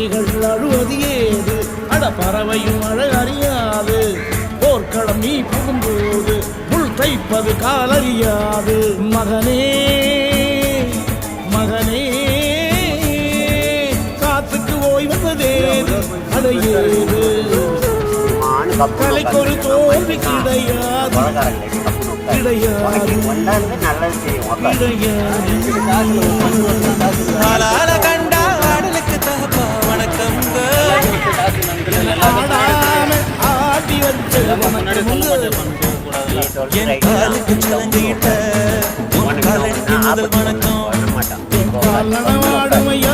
குயில்கள் அழுவது ஏது அட பறவையும் மழை அறியாது போர்க்களம் நீ புகும்போது புல் தைப்பது காலறியாது மகனே மகனே காத்துக்கு ஓய்வதேது அடையேது கலைக்கு ஒரு தோல்வி கிடையாது கிடையாது கண்டா ஆடலுக்கு தகப்பா வணக்கம் ஆட்டி வச்சு என் காலுக்கு சலங்கிட்ட முதல் வணக்கம் வாடுமையா